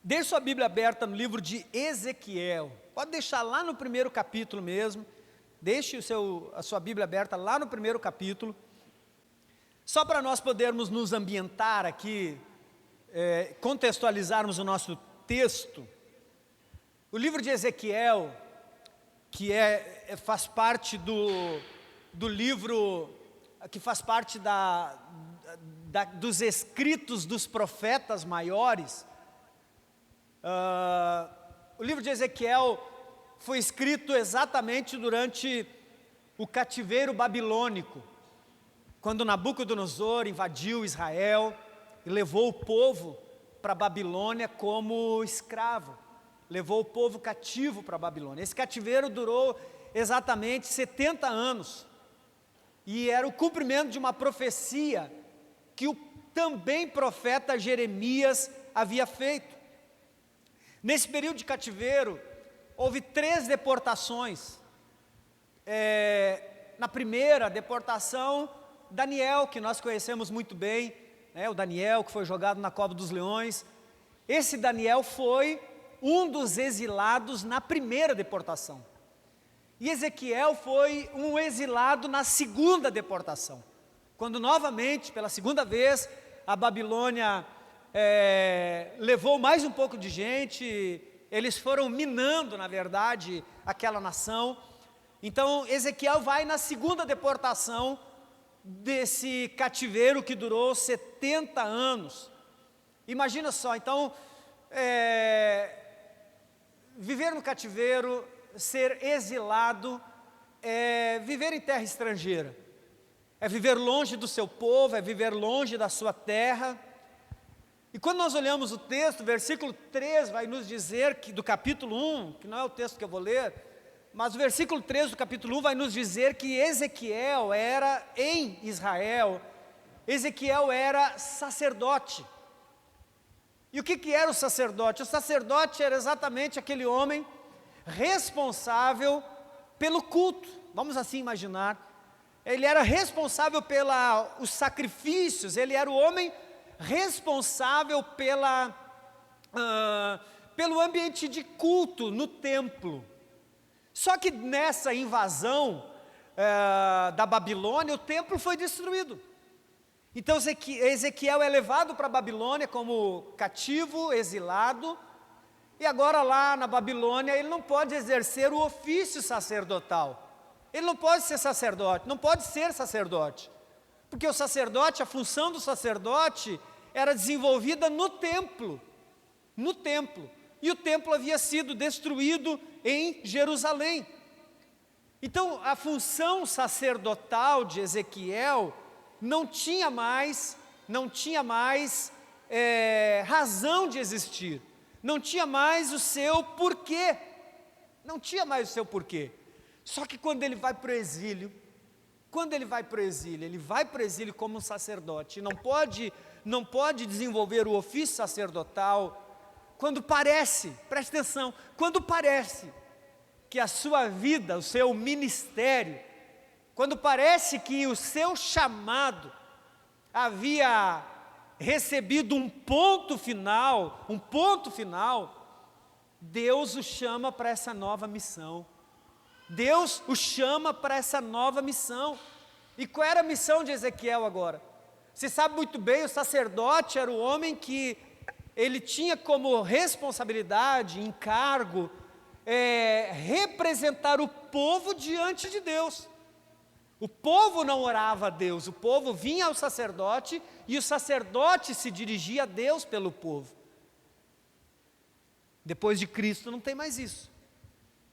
Deixe sua Bíblia aberta no livro de Ezequiel. Pode deixar lá no primeiro capítulo mesmo. Deixe a sua Bíblia aberta lá no primeiro capítulo. Só para nós podermos nos ambientar aqui, contextualizarmos o nosso texto. O livro de Ezequiel, que faz parte do livro, que faz parte dos escritos dos profetas maiores. O livro de Ezequiel foi escrito exatamente durante o cativeiro babilônico, quando Nabucodonosor invadiu Israel e levou o povo para a Babilônia como escravo, levou o povo cativo para a Babilônia. Esse cativeiro durou exatamente 70 anos, e era o cumprimento de uma profecia que o também profeta Jeremias havia feito. Nesse período de cativeiro, houve 3 deportações. Na primeira deportação, Daniel, que nós conhecemos muito bem, o Daniel que foi jogado na cova dos leões. Esse Daniel foi um dos exilados na primeira deportação. E Ezequiel foi um exilado na segunda deportação, quando novamente, pela segunda vez, a Babilônia levou mais um pouco de gente. Eles foram minando, na verdade, aquela nação. Então Ezequiel vai na segunda deportação desse cativeiro que durou 70 anos. Imagina só, então, viver no cativeiro, ser exilado, viver em terra estrangeira, é viver longe do seu povo, é viver longe da sua terra. E quando nós olhamos o texto, versículo 3 vai nos dizer, do capítulo 1, que não é o texto que eu vou ler, mas o versículo 3 do capítulo 1 vai nos dizer que Ezequiel era, em Israel, Ezequiel era sacerdote. E o que era o sacerdote? O sacerdote era exatamente aquele homem responsável pelo culto, vamos assim imaginar. Ele era responsável pelos sacrifícios, ele era o homem responsável pelo ambiente de culto no templo. Só que nessa invasão da Babilônia, o templo foi destruído. Então Ezequiel é levado para a Babilônia como cativo, exilado, e agora lá na Babilônia ele não pode exercer o ofício sacerdotal. Ele não pode ser sacerdote, não pode ser sacerdote. Porque o sacerdote, a função do sacerdote era desenvolvida no templo, e o templo havia sido destruído em Jerusalém. Então a função sacerdotal de Ezequiel não tinha mais razão de existir, não tinha mais o seu porquê, Só que quando ele vai para o exílio, ele vai para o exílio como um sacerdote, não pode desenvolver o ofício sacerdotal, quando parece, preste atenção, quando parece que a sua vida, o seu ministério, quando parece que o seu chamado havia recebido um ponto final, Deus o chama para essa nova missão. E qual era a missão de Ezequiel agora? Você sabe muito bem, o sacerdote era o homem que ele tinha como responsabilidade, encargo, representar o povo diante de Deus. O povo não orava a Deus, o povo vinha ao sacerdote e o sacerdote se dirigia a Deus pelo povo. Depois de Cristo não tem mais isso.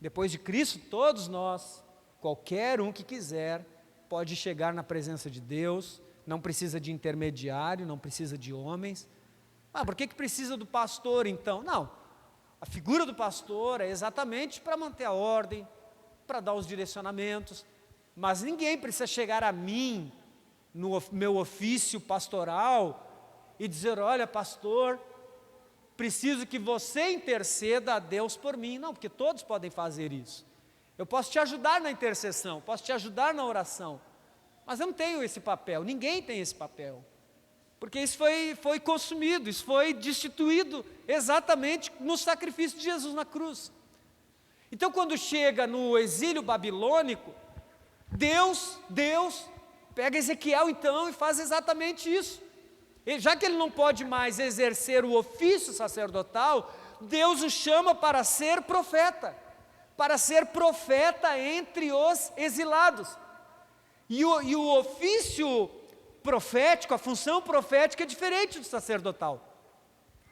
Depois de Cristo, todos nós, qualquer um que quiser, pode chegar na presença de Deus, não precisa de intermediário, não precisa de homens. Por que precisa do pastor então? Não, a figura do pastor é exatamente para manter a ordem, para dar os direcionamentos, mas ninguém precisa chegar a mim, no meu ofício pastoral, e dizer: olha pastor, preciso que você interceda a Deus por mim. Não, porque todos podem fazer isso. Eu posso te ajudar na intercessão, posso te ajudar na oração, mas eu não tenho esse papel, ninguém tem esse papel. Porque isso foi consumido, isso foi destituído exatamente no sacrifício de Jesus na cruz. Então, quando chega no exílio babilônico, Deus pega Ezequiel então e faz exatamente isso. Já que ele não pode mais exercer o ofício sacerdotal, Deus o chama para ser profeta entre os exilados. E o ofício profético, a função profética é diferente do sacerdotal.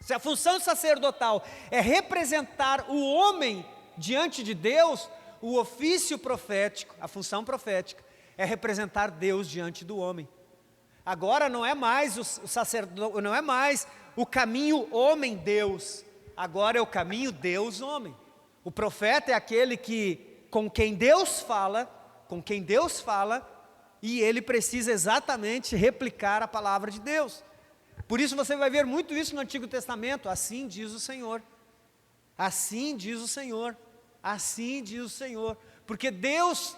Se a função sacerdotal é representar o homem diante de Deus, o ofício profético, a função profética, é representar Deus diante do homem. Agora não é mais não é mais o caminho homem-Deus, agora é o caminho Deus-homem. O profeta é aquele com quem Deus fala, e ele precisa exatamente replicar a palavra de Deus. Por isso você vai ver muito isso no Antigo Testamento. Assim diz o Senhor, assim diz o Senhor, assim diz o Senhor. Porque Deus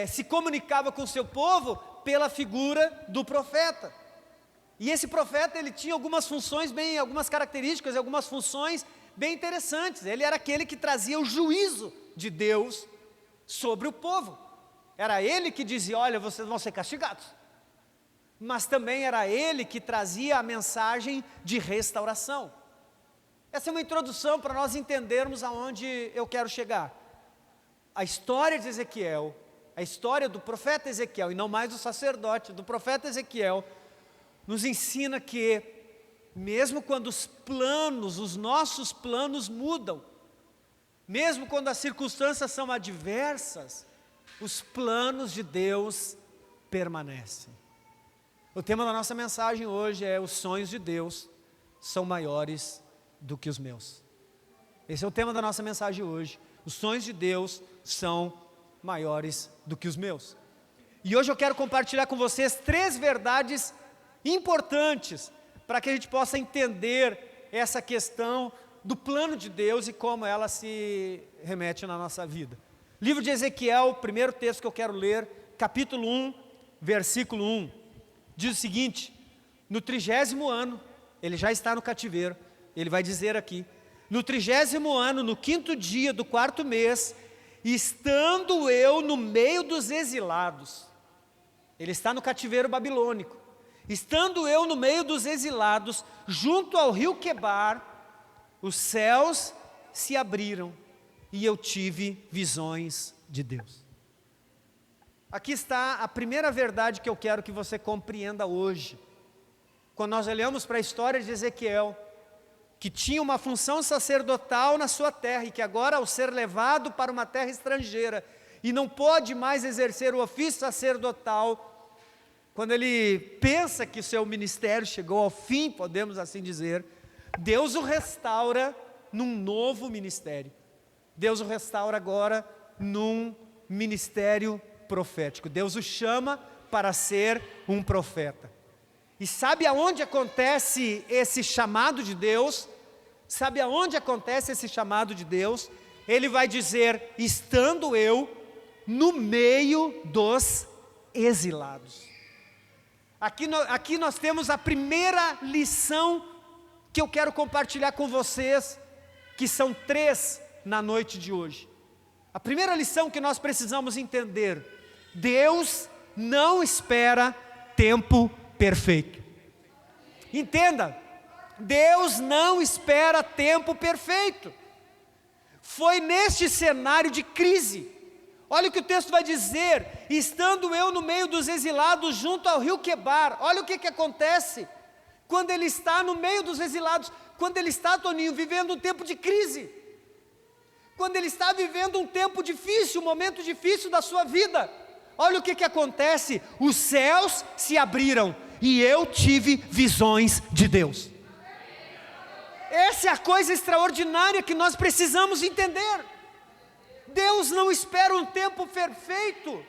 se comunicava com o seu povo pela figura do profeta. E esse profeta, ele tinha algumas funções algumas características, algumas funções bem interessantes. Ele era aquele que trazia o juízo de Deus sobre o povo. Era ele que dizia: olha, vocês vão ser castigados. Mas também era ele que trazia a mensagem de restauração. Essa é uma introdução para nós entendermos aonde eu quero chegar. A história de Ezequiel, a história do profeta Ezequiel, e não mais do sacerdote, do profeta Ezequiel, nos ensina que, mesmo quando os nossos planos mudam, mesmo quando as circunstâncias são adversas, os planos de Deus permanecem. O tema da nossa mensagem hoje é: os sonhos de Deus são maiores do que os meus. Esse é o tema da nossa mensagem hoje. Os sonhos de Deus são maiores do que os meus. E hoje eu quero compartilhar com vocês 3 verdades importantes para que a gente possa entender essa questão do plano de Deus e como ela se remete na nossa vida. Livro de Ezequiel, primeiro texto que eu quero ler, capítulo 1, versículo 1. Diz o seguinte: no 30º ano, ele já está no cativeiro, ele vai dizer aqui: no 30º ano, no 5º dia do 4º mês, estando eu no meio dos exilados. Ele está no cativeiro babilônico. Estando eu no meio dos exilados, junto ao rio Quebar, os céus se abriram e eu tive visões de Deus. Aqui está a primeira verdade que eu quero que você compreenda hoje. Quando nós olhamos para a história de Ezequiel, que tinha uma função sacerdotal na sua terra, e que agora, ao ser levado para uma terra estrangeira, e não pode mais exercer o ofício sacerdotal, quando ele pensa que o seu ministério chegou ao fim, podemos assim dizer, Deus o restaura num novo ministério. Deus o restaura agora num ministério profético. Deus o chama para ser um profeta. E sabe aonde acontece esse chamado de Deus? Sabe aonde acontece esse chamado de Deus? Ele vai dizer: estando eu no meio dos exilados. Aqui nós temos a primeira lição que eu quero compartilhar com vocês, que são 3 na noite de hoje. A primeira lição que nós precisamos entender: Deus não espera tempo perfeito. Entenda, Deus não espera tempo perfeito. Foi neste cenário de crise. Olha o que o texto vai dizer: estando eu no meio dos exilados junto ao rio Quebar. Olha o que acontece quando ele está no meio dos exilados, quando ele está, Toninho, vivendo um tempo de crise, quando ele está vivendo um tempo difícil, um momento difícil da sua vida. Olha o que acontece: os céus se abriram e eu tive visões de Deus. Essa é a coisa extraordinária que nós precisamos entender. Deus não espera um tempo perfeito.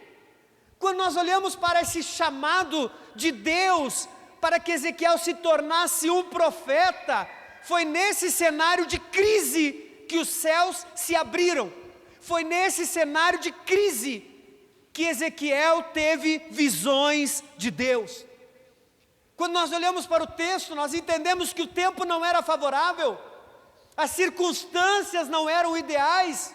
Quando nós olhamos para esse chamado de Deus, para que Ezequiel se tornasse um profeta, foi nesse cenário de crise que os céus se abriram. Foi nesse cenário de crise que Ezequiel teve visões de Deus. Quando nós olhamos para o texto, nós entendemos que o tempo não era favorável, as circunstâncias não eram ideais,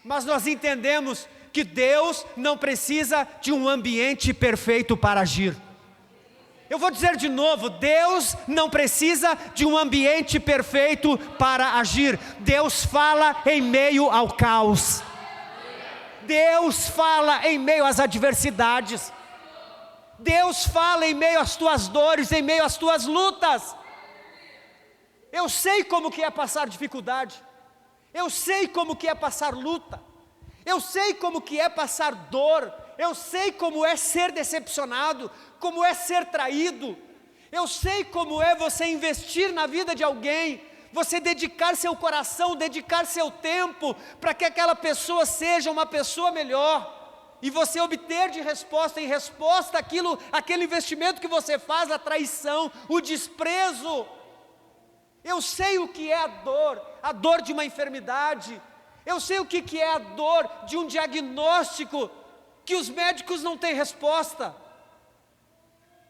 mas nós entendemos que Deus não precisa de um ambiente perfeito para agir. Eu vou dizer de novo, Deus não precisa de um ambiente perfeito para agir. Deus fala em meio ao caos. Deus fala em meio às adversidades. Deus fala em meio às tuas dores, em meio às tuas lutas. Eu sei como que é passar dificuldade. Eu sei como que é passar luta. Eu sei como que é passar dor. Eu sei como é ser decepcionado, como é ser traído. Eu sei como é você investir na vida de alguém, você dedicar seu coração, dedicar seu tempo para que aquela pessoa seja uma pessoa melhor. E você obter de resposta em resposta aquele investimento que você faz, a traição, o desprezo. Eu sei o que é a dor de uma enfermidade. Eu sei o que é a dor de um diagnóstico que os médicos não têm resposta.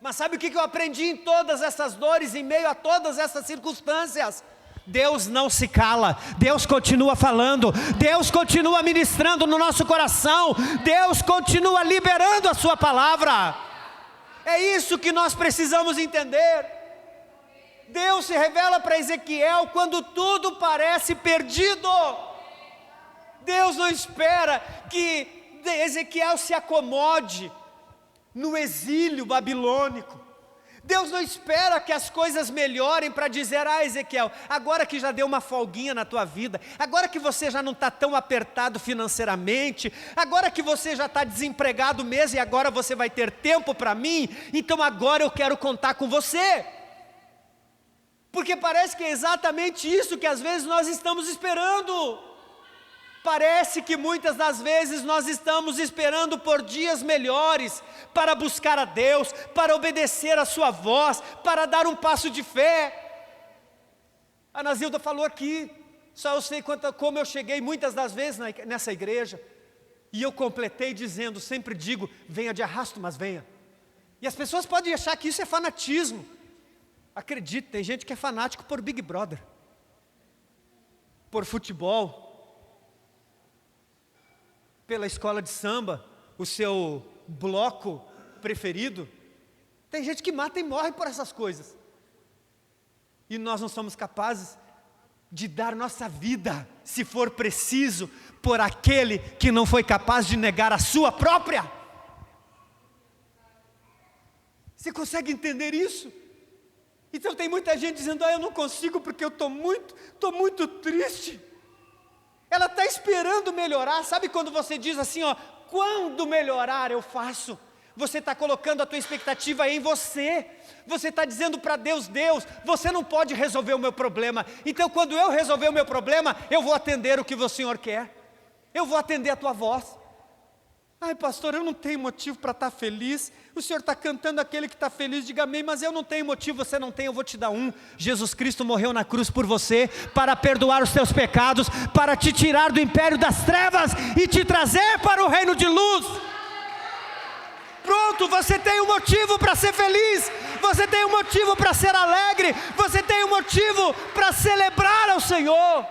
Mas sabe o que eu aprendi em todas essas dores, em meio a todas essas circunstâncias? Deus não se cala, Deus continua falando, Deus continua ministrando no nosso coração, Deus continua liberando a sua palavra. É isso que nós precisamos entender. Deus se revela para Ezequiel quando tudo parece perdido. Deus não espera que Ezequiel se acomode no exílio babilônico. Deus não espera que as coisas melhorem para dizer: Ezequiel, agora que já deu uma folguinha na tua vida, agora que você já não está tão apertado financeiramente, agora que você já está desempregado mesmo e agora você vai ter tempo para mim, então agora eu quero contar com você. Porque parece que é exatamente isso que às vezes nós estamos esperando. Parece que muitas das vezes nós estamos esperando por dias melhores para buscar a Deus, para obedecer a sua voz, para dar um passo de fé. A Nazilda falou aqui, só eu sei como eu cheguei muitas das vezes nessa igreja, e eu completei dizendo, sempre digo, venha de arrasto, mas venha. E as pessoas podem achar que isso é fanatismo. Acredite, tem gente que é fanático por Big Brother, por futebol, pela escola de samba, o seu bloco preferido. Tem gente que mata e morre por essas coisas. E nós não somos capazes de dar nossa vida, se for preciso, por aquele que não foi capaz de negar a sua própria. Você consegue entender isso? Então tem muita gente dizendo: eu não consigo porque eu estou muito triste. Ela está esperando melhorar. Sabe quando você diz assim, quando melhorar eu faço? Você está colocando a tua expectativa em você. Você está dizendo para Deus: Deus, você não pode resolver o meu problema. Então quando eu resolver o meu problema, eu vou atender o que o Senhor quer. Eu vou atender a tua voz. Pastor, eu não tenho motivo para estar feliz. O Senhor está cantando aquele que está feliz, diga amém. Mas eu não tenho motivo, você não tem, eu vou te dar um. Jesus Cristo morreu na cruz por você, para perdoar os teus pecados, para te tirar do império das trevas e te trazer para o reino de luz. Pronto, você tem um motivo para ser feliz, você tem um motivo para ser alegre, você tem um motivo para celebrar ao Senhor.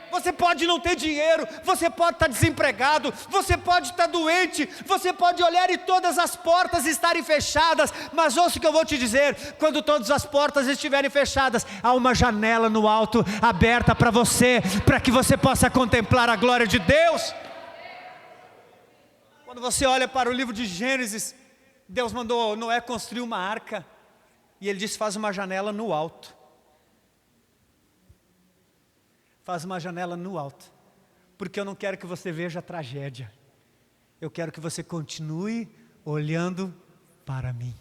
Você pode não ter dinheiro, você pode estar desempregado, você pode estar doente, você pode olhar e todas as portas estarem fechadas, mas ouça o que eu vou te dizer: quando todas as portas estiverem fechadas, há uma janela no alto aberta para você, para que você possa contemplar a glória de Deus. Quando você olha para o livro de Gênesis, Deus mandou Noé construir uma arca, e ele disse: faz uma janela no alto. Faz uma janela no alto, porque eu não quero que você veja a tragédia, eu quero que você continue olhando para mim.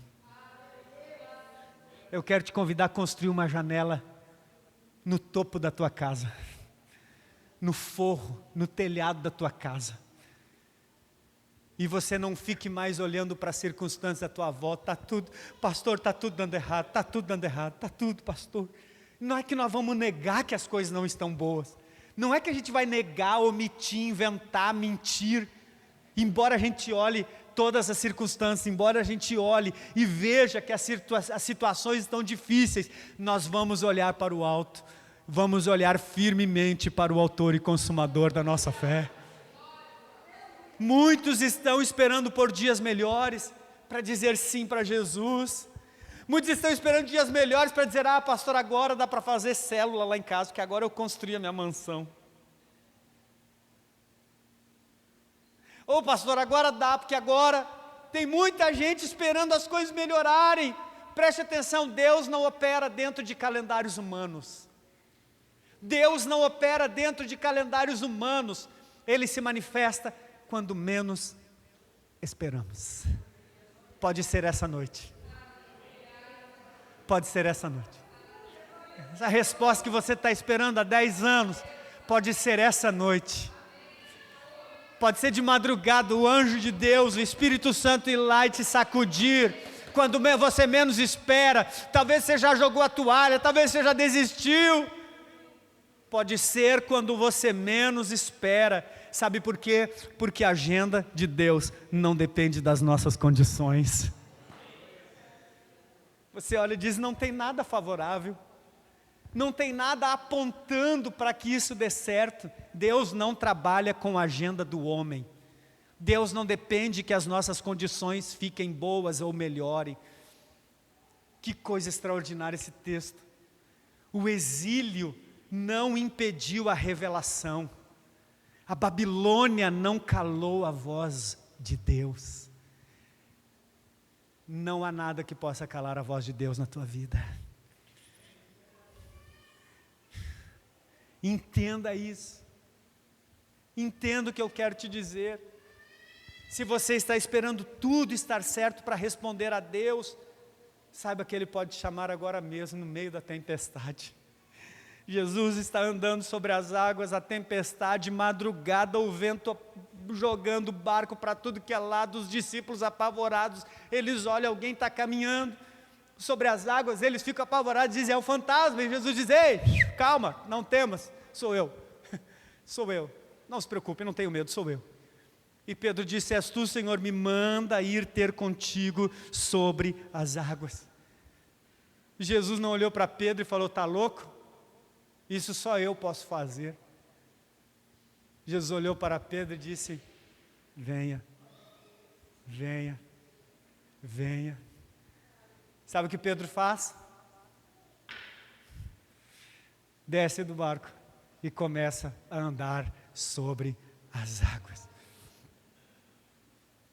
Eu quero te convidar a construir uma janela no topo da tua casa, no forro, no telhado da tua casa, e você não fique mais olhando para as circunstâncias da tua volta. Está tudo, pastor, está tudo dando errado, está tudo dando errado, está tudo, pastor. Não é que nós vamos negar que as coisas não estão boas. Não é que a gente vai negar, omitir, inventar, mentir. Embora a gente olhe todas as circunstâncias, embora a gente olhe e veja que as situações estão difíceis, nós vamos olhar para o alto, vamos olhar firmemente para o autor e consumador da nossa fé. Muitos estão esperando por dias melhores para dizer sim para Jesus. Muitos estão esperando dias melhores para dizer: ah, pastor, agora dá para fazer célula lá em casa, porque agora eu construí a minha mansão. Ô pastor, agora dá, porque agora tem muita gente esperando as coisas melhorarem. Preste atenção, Deus não opera dentro de calendários humanos. Deus não opera dentro de calendários humanos. Ele se manifesta quando menos esperamos. Pode ser essa noite. Pode ser essa noite. Essa resposta que você está esperando há 10 anos, pode ser essa noite. Pode ser de madrugada, o anjo de Deus, o Espírito Santo ir lá e te sacudir, quando você menos espera. Talvez você já jogou a toalha, talvez você já desistiu. Pode ser quando você menos espera. Sabe por quê? Porque a agenda de Deus não depende das nossas condições. Você olha e diz: não tem nada favorável, não tem nada apontando para que isso dê certo. Deus não trabalha com a agenda do homem. Deus não depende que as nossas condições fiquem boas ou melhorem. Que coisa extraordinária esse texto. O exílio não impediu a revelação. A Babilônia não calou a voz de Deus. Não há nada que possa calar a voz de Deus na tua vida. Entenda isso. Entenda o que eu quero te dizer. Se você está esperando tudo estar certo para responder a Deus, saiba que Ele pode te chamar agora mesmo, no meio da tempestade. Jesus está andando sobre as águas, a tempestade, madrugada, o vento jogando o barco para tudo que é lado, os discípulos apavorados, eles olham, alguém está caminhando sobre as águas, eles ficam apavorados, dizem: é um fantasma, e Jesus diz: ei, calma, não temas, sou eu, sou eu, não se preocupe, não tenho medo, sou eu. E Pedro disse: és tu, Senhor, me manda ir ter contigo sobre as águas. Jesus não olhou para Pedro e falou: está louco? Isso só eu posso fazer. Jesus olhou para Pedro e disse: venha, venha, venha. Sabe o que Pedro faz? Desce do barco e começa a andar sobre as águas.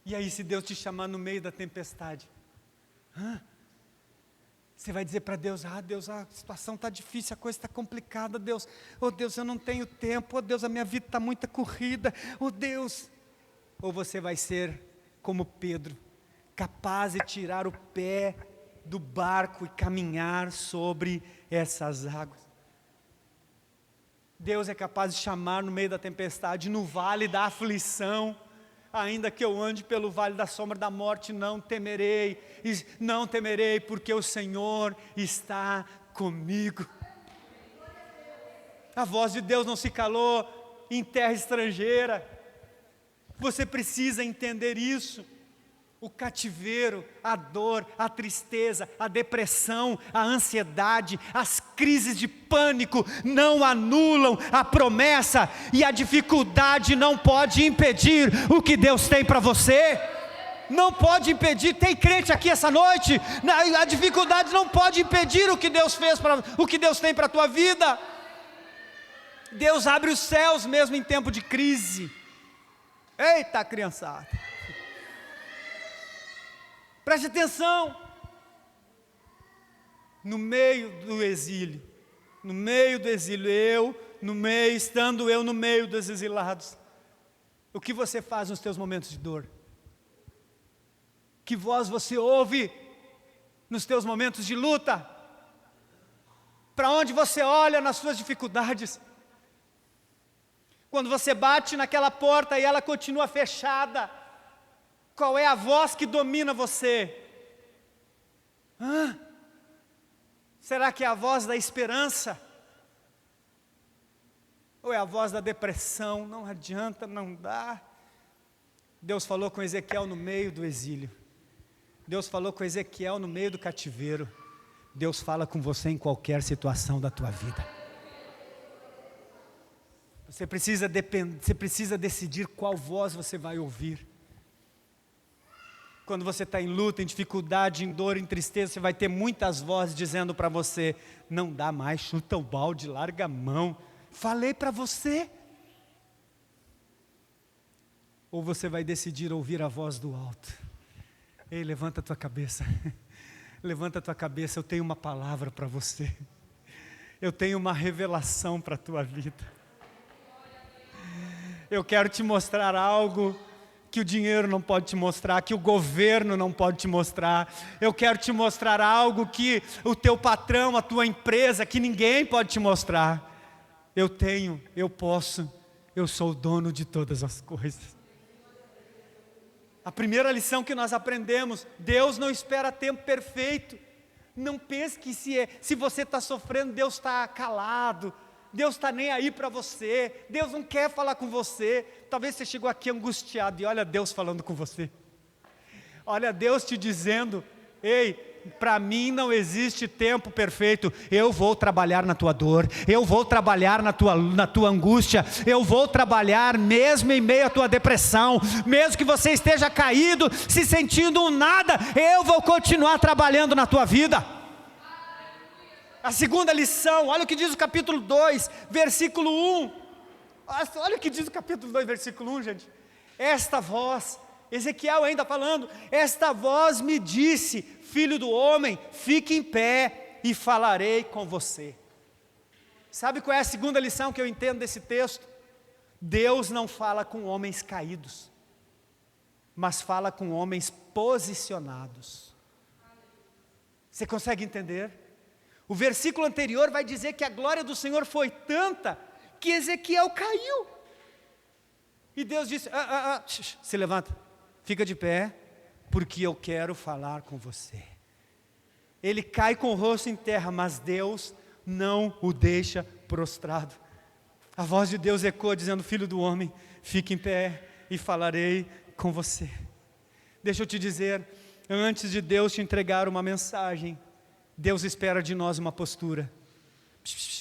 E aí, se Deus te chamar no meio da tempestade, você vai dizer para Deus: ah, Deus, a situação está difícil, a coisa está complicada, Deus. Oh Deus, eu não tenho tempo, oh Deus, a minha vida está muito corrida, oh Deus. Ou você vai ser como Pedro, capaz de tirar o pé do barco e caminhar sobre essas águas. Deus é capaz de chamar no meio da tempestade, no vale da aflição. Ainda que eu ande pelo vale da sombra da morte, não temerei, porque o Senhor está comigo. A voz de Deus não se calou em terra estrangeira. Você precisa entender isso. O cativeiro, a dor, a tristeza, a depressão, a ansiedade, as crises de pânico não anulam a promessa, e a dificuldade não pode impedir o que Deus tem para você. Não pode impedir. Tem crente aqui essa noite? A dificuldade não pode impedir o que Deus fez, o que Deus tem para a tua vida. Deus abre os céus mesmo em tempo de crise. Eita, criançada! Preste atenção, no meio do exílio, estando eu no meio dos exilados, o que você faz nos teus momentos de dor? Que voz você ouve nos teus momentos de luta? Para onde você olha nas suas dificuldades? Quando você bate naquela porta e ela continua fechada, qual é a voz que domina você? Será que é a voz da esperança? Ou é a voz da depressão? Não adianta, não dá. Deus falou com Ezequiel no meio do exílio. Deus falou com Ezequiel no meio do cativeiro. Deus fala com você em qualquer situação da tua vida. Você precisa decidir qual voz você vai ouvir. Quando você está em luta, em dificuldade, em dor, em tristeza, você vai ter muitas vozes dizendo para você: não dá mais, chuta o balde, larga a mão. Falei para você. Ou você vai decidir ouvir a voz do alto. Ei, levanta a tua cabeça. Levanta a tua cabeça, eu tenho uma palavra para você. Eu tenho uma revelação para a tua vida. Eu quero te mostrar algo que o dinheiro não pode te mostrar, que o governo não pode te mostrar. Eu quero te mostrar algo que o teu patrão, a tua empresa, que ninguém pode te mostrar. Eu tenho, eu posso, eu sou o dono de todas as coisas. A primeira lição que nós aprendemos: Deus não espera tempo perfeito. Não pense que se você está sofrendo, Deus está calado. Deus está nem aí para você. Deus não quer falar com você. Talvez você chegou aqui angustiado e olha Deus falando com você. Olha Deus te dizendo: ei, para mim não existe tempo perfeito. Eu vou trabalhar na tua dor. Eu vou trabalhar na tua angústia. Eu vou trabalhar mesmo em meio à tua depressão. Mesmo que você esteja caído, se sentindo um nada, eu vou continuar trabalhando na tua vida. A segunda lição, olha o que diz o capítulo 2, versículo 1. Olha o que diz o capítulo 2, versículo 1, gente. Esta voz, Ezequiel ainda falando: esta voz me disse: filho do homem, fique em pé e falarei com você. Sabe qual é a segunda lição que eu entendo desse texto? Deus não fala com homens caídos, mas fala com homens posicionados. Você consegue entender? O versículo anterior vai dizer que a glória do Senhor foi tanta que Ezequiel caiu. E Deus disse: se levanta, fica de pé, porque eu quero falar com você. Ele cai com o rosto em terra, mas Deus não o deixa prostrado. A voz de Deus ecoa dizendo: filho do homem, fique em pé e falarei com você. Deixa eu te dizer, antes de Deus te entregar uma mensagem, Deus espera de nós uma postura.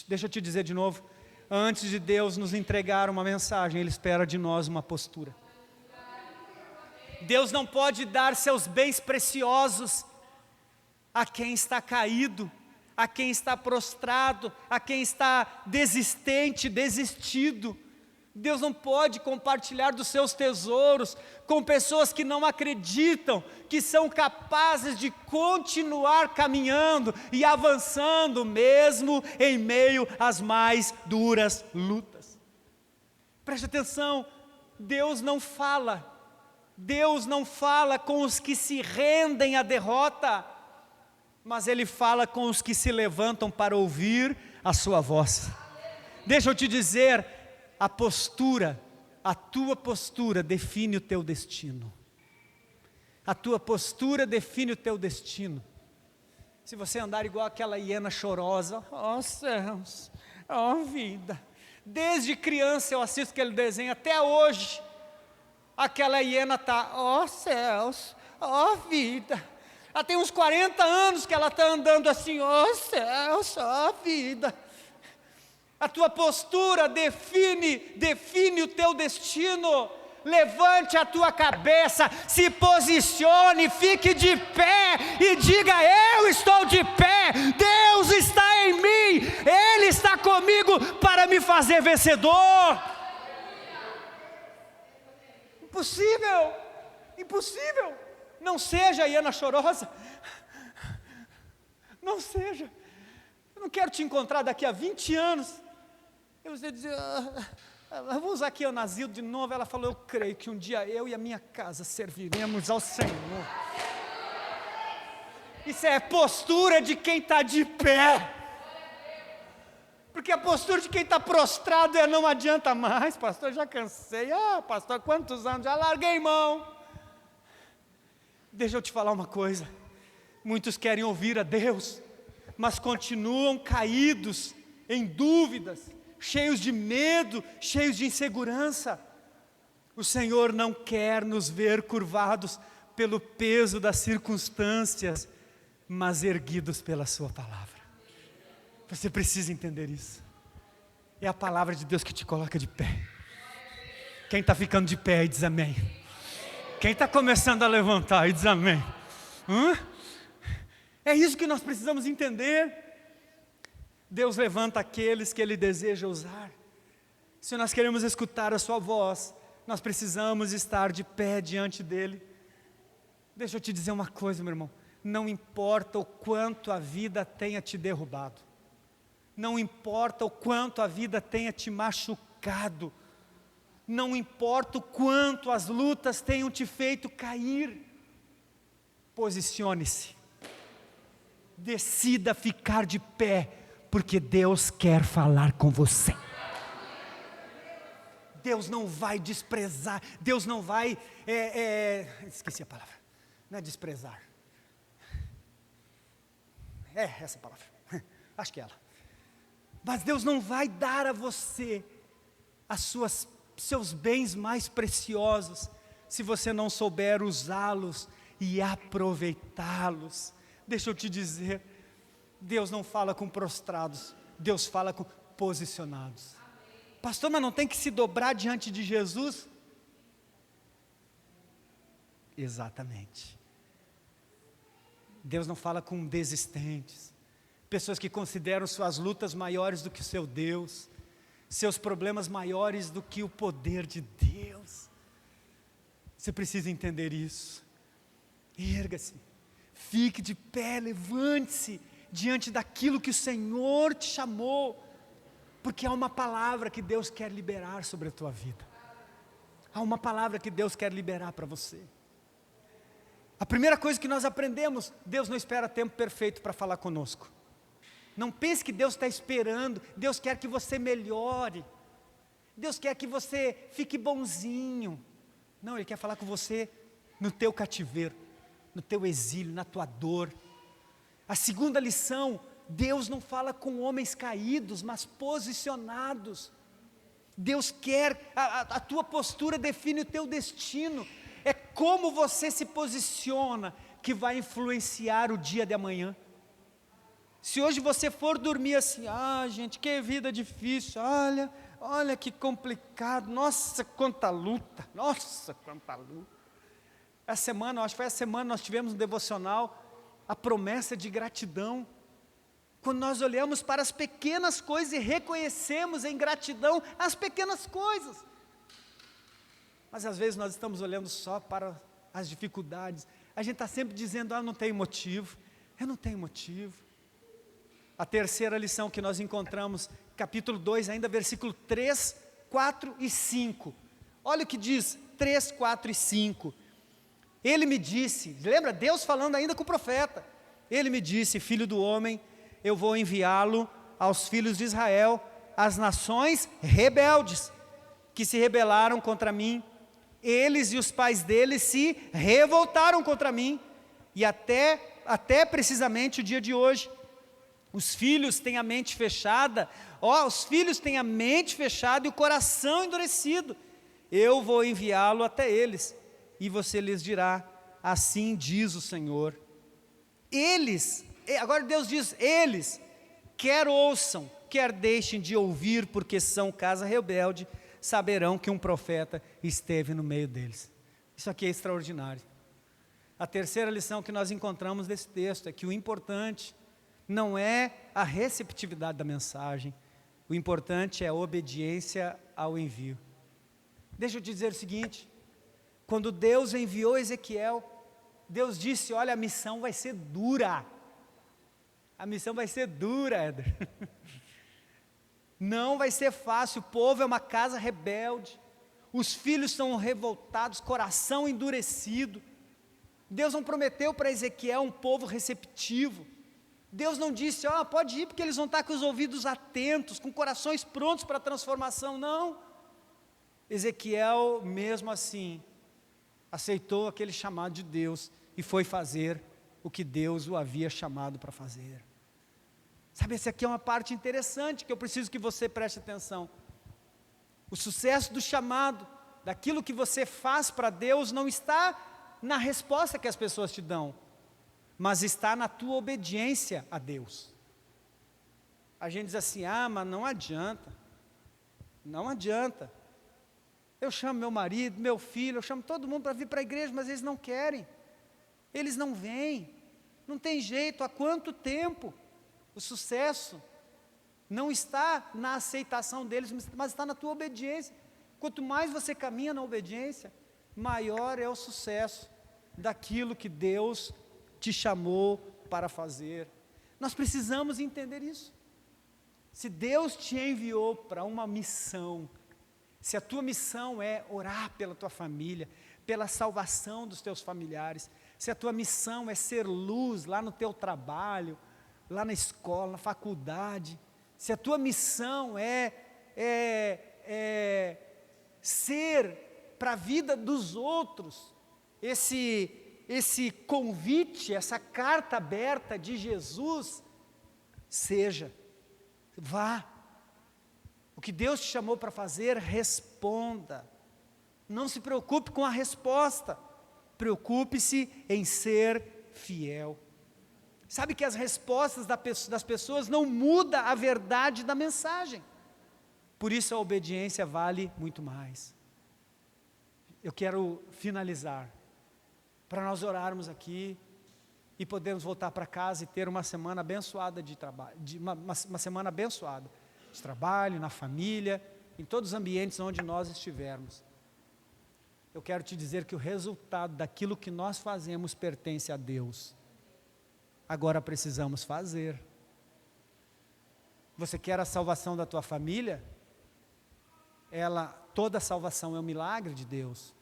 Deixa eu te dizer de novo, antes de Deus nos entregar uma mensagem, Ele espera de nós uma postura. Deus não pode dar seus bens preciosos a quem está caído, a quem está prostrado, a quem está desistente, desistido. Deus não pode compartilhar dos seus tesouros com pessoas que não acreditam, que são capazes de continuar caminhando e avançando mesmo em meio às mais duras lutas. Preste atenção, Deus não fala com os que se rendem à derrota, mas Ele fala com os que se levantam para ouvir a sua voz. Deixa eu te dizer, a tua postura define o teu destino. A tua postura define o teu destino. Se você andar igual aquela hiena chorosa, ó céus, ó vida. Desde criança eu assisto aquele desenho até hoje. Aquela hiena está, ó céus, ó vida. Ela tem uns 40 anos que ela está andando assim, ó céus, ó vida. A tua postura define o teu destino. Levante a tua cabeça, se posicione, fique de pé e diga: eu estou de pé, Deus está em mim, Ele está comigo para me fazer vencedor. Impossível, não seja hiena chorosa, não seja. Eu não quero te encontrar daqui a 20 anos, e você dizer: eu vou usar aqui o Nazildo de novo. Ela falou: eu creio que um dia eu e a minha casa serviremos ao Senhor. Isso é postura de quem está de pé. Porque a postura de quem está prostrado é: não adianta mais, pastor, já cansei. Pastor, quantos anos? Já larguei mão. Deixa eu te falar uma coisa. Muitos querem ouvir a Deus, mas continuam caídos em dúvidas, cheios de medo, cheios de insegurança. O Senhor não quer nos ver curvados pelo peso das circunstâncias, mas erguidos pela sua palavra. Você precisa entender isso. É a palavra de Deus que te coloca de pé. Quem está ficando de pé aí diz amém. Quem está começando a levantar aí diz amém. É isso que nós precisamos entender. Deus levanta aqueles que Ele deseja usar. Se nós queremos escutar a sua voz, nós precisamos estar de pé diante dEle. Deixa eu te dizer uma coisa, meu irmão. Não importa o quanto a vida tenha te derrubado. Não importa o quanto a vida tenha te machucado. Não importa o quanto as lutas tenham te feito cair. Posicione-se. Decida ficar de pé, porque Deus quer falar com você. Deus não vai desprezar, Deus não vai, esqueci a palavra, não é desprezar, essa palavra, acho que é ela, mas Deus não vai dar a você seus bens mais preciosos, se você não souber usá-los e aproveitá-los. Deixa eu te dizer, Deus não fala com prostrados, Deus fala com posicionados. Pastor, mas não tem que se dobrar diante de Jesus? Exatamente. Deus não fala com desistentes, pessoas que consideram suas lutas maiores do que o seu Deus, seus problemas maiores do que o poder de Deus. Você precisa entender isso. Erga-se, fique de pé, levante-se diante daquilo que o Senhor te chamou. Porque há uma palavra que Deus quer liberar sobre a tua vida. Há uma palavra que Deus quer liberar para você. A primeira coisa que nós aprendemos, Deus não espera tempo perfeito para falar conosco. Não pense que Deus está esperando, Deus quer que você melhore. Deus quer que você fique bonzinho. Não, Ele quer falar com você no teu cativeiro, no teu exílio, na tua dor. A segunda lição, Deus não fala com homens caídos, mas posicionados. Deus quer, a tua postura define o teu destino. É como você se posiciona que vai influenciar o dia de amanhã. Se hoje você for dormir assim, gente, que vida difícil, olha que complicado, nossa, quanta luta. Essa semana, acho que foi essa semana, nós tivemos um devocional, a promessa de gratidão. Quando nós olhamos para as pequenas coisas e reconhecemos em gratidão as pequenas coisas. Mas às vezes nós estamos olhando só para as dificuldades. A gente está sempre dizendo, não tenho motivo. Eu não tenho motivo. A terceira lição que nós encontramos, capítulo 2, ainda versículo 3, 4 e 5. Olha o que diz 3, 4 e 5. Ele me disse, lembra Deus falando ainda com o profeta. Ele me disse, filho do homem, eu vou enviá-lo aos filhos de Israel, às nações rebeldes, que se rebelaram contra mim. Eles e os pais deles se revoltaram contra mim, e até precisamente o dia de hoje. Os filhos têm a mente fechada, os filhos têm a mente fechada e o coração endurecido. Eu vou enviá-lo até eles, e você lhes dirá, assim diz o Senhor. Eles, agora Deus diz, eles, quer ouçam, quer deixem de ouvir, porque são casa rebelde, saberão que um profeta esteve no meio deles. Isso aqui é extraordinário. A terceira lição que nós encontramos desse texto é que o importante não é a receptividade da mensagem, o importante é a obediência ao envio. Deixa eu te dizer o seguinte, quando Deus enviou Ezequiel, Deus disse, olha, a missão vai ser dura. A missão vai ser dura, Éder. Não vai ser fácil, o povo é uma casa rebelde, os filhos são revoltados, coração endurecido. Deus não prometeu para Ezequiel um povo receptivo. Deus não disse, pode ir porque eles vão estar com os ouvidos atentos, com corações prontos para a transformação, não. Ezequiel, mesmo assim, aceitou aquele chamado de Deus e foi fazer o que Deus o havia chamado para fazer. Sabe, essa aqui é uma parte interessante que eu preciso que você preste atenção. O sucesso do chamado daquilo que você faz para Deus não está na resposta que as pessoas te dão, mas está na tua obediência a Deus. A gente diz assim, mas não adianta, não adianta. Eu chamo meu marido, meu filho, eu chamo todo mundo para vir para a igreja, mas eles não querem, eles não vêm, não tem jeito. Há quanto tempo? O sucesso não está na aceitação deles, mas está na tua obediência. Quanto mais você caminha na obediência, maior é o sucesso daquilo que Deus te chamou para fazer. Nós precisamos entender isso. Se Deus te enviou para uma missão, se a tua missão é orar pela tua família, pela salvação dos teus familiares, se a tua missão é ser luz lá no teu trabalho, lá na escola, na faculdade, se a tua missão é ser para a vida dos outros, esse convite, essa carta aberta de Jesus, vá. O que Deus te chamou para fazer, responda. Não se preocupe com a resposta, preocupe-se em ser fiel. Sabe que as respostas das pessoas não mudam a verdade da mensagem. Por isso a obediência vale muito mais. Eu quero finalizar, para nós orarmos aqui e podermos voltar para casa e ter uma semana abençoada de trabalho, uma semana abençoada de trabalho, na família, em todos os ambientes onde nós estivermos. Eu quero te dizer que o resultado daquilo que nós fazemos pertence a Deus. Agora precisamos fazer. Você quer a salvação da tua família? Toda salvação é um milagre de Deus,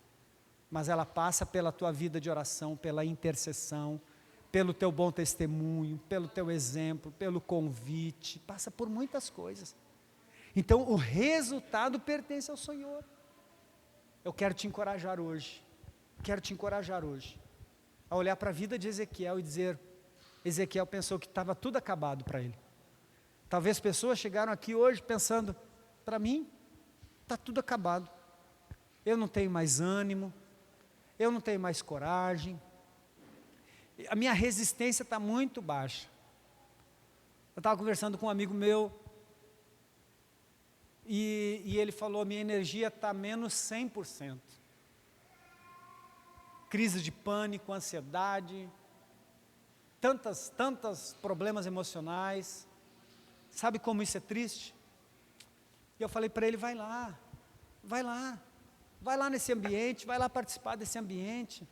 mas ela passa pela tua vida de oração, pela intercessão, pelo teu bom testemunho, pelo teu exemplo, pelo convite, passa por muitas coisas. Então o resultado pertence ao Senhor. Eu quero te encorajar hoje, a olhar para a vida de Ezequiel e dizer, Ezequiel pensou que estava tudo acabado para ele. Talvez pessoas chegaram aqui hoje pensando, para mim, está tudo acabado. Eu não tenho mais ânimo, eu não tenho mais coragem, a minha resistência está muito baixa. Eu estava conversando com um amigo meu, e ele falou, minha energia está menos 100%. Crise de pânico, ansiedade, tantos problemas emocionais. Sabe como isso é triste? E eu falei para ele, vai lá nesse ambiente, vai lá participar desse ambiente.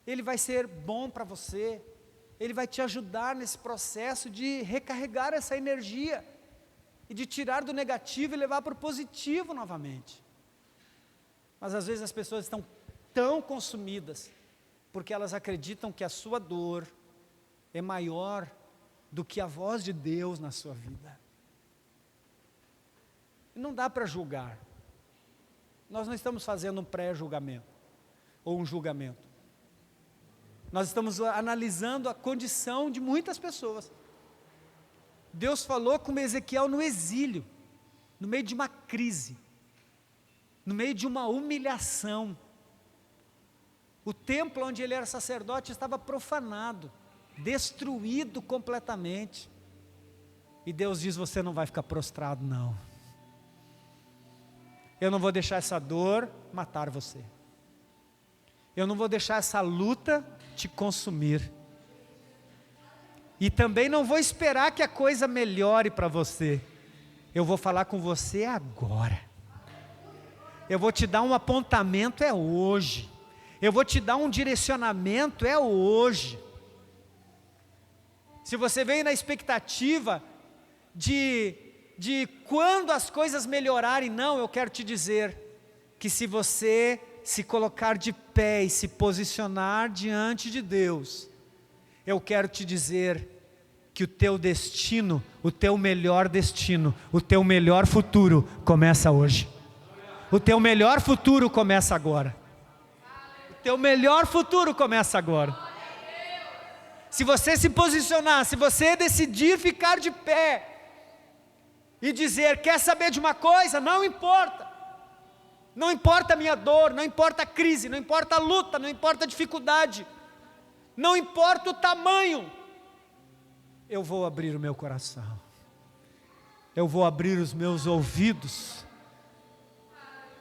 Ele vai ser bom para você, ele vai te ajudar nesse processo de recarregar essa energia, e de tirar do negativo e levar para o positivo novamente. Mas às vezes as pessoas estão tão consumidas, porque elas acreditam que a sua dor é maior do que a voz de Deus na sua vida. E não dá para julgar. Nós não estamos fazendo um pré-julgamento, ou um julgamento. Nós estamos analisando a condição de muitas pessoas. Deus falou com Ezequiel no exílio, no meio de uma crise, no meio de uma humilhação. O templo onde ele era sacerdote estava profanado, destruído completamente. E Deus diz, você não vai ficar prostrado não. Eu não vou deixar essa dor matar você. Eu não vou deixar essa luta te consumir. E também não vou esperar que a coisa melhore para você. Eu vou falar com você agora. Eu vou te dar um apontamento, é hoje. Eu vou te dar um direcionamento, é hoje. Se você veio na expectativa de quando as coisas melhorarem, não, eu quero te dizer que se você se colocar de pé e se posicionar diante de Deus, eu quero te dizer que o teu destino, o teu melhor destino, o teu melhor futuro começa hoje. O teu melhor futuro começa agora. O teu melhor futuro começa agora. Se você se posicionar, se você decidir ficar de pé e dizer, quer saber de uma coisa? Não importa. Não importa a minha dor, não importa a crise, não importa a luta, não importa a dificuldade, não importa o tamanho, eu vou abrir o meu coração, eu vou abrir os meus ouvidos,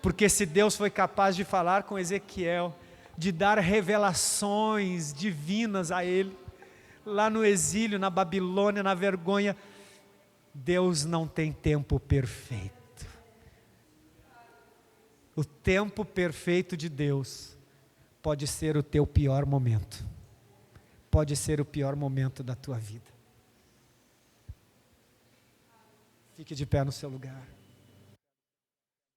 porque se Deus foi capaz de falar com Ezequiel, de dar revelações divinas a ele, lá no exílio, na Babilônia, na vergonha, Deus não tem tempo perfeito. O tempo perfeito de Deus pode ser o teu pior momento, pode ser o pior momento da tua vida. Fique de pé no seu lugar.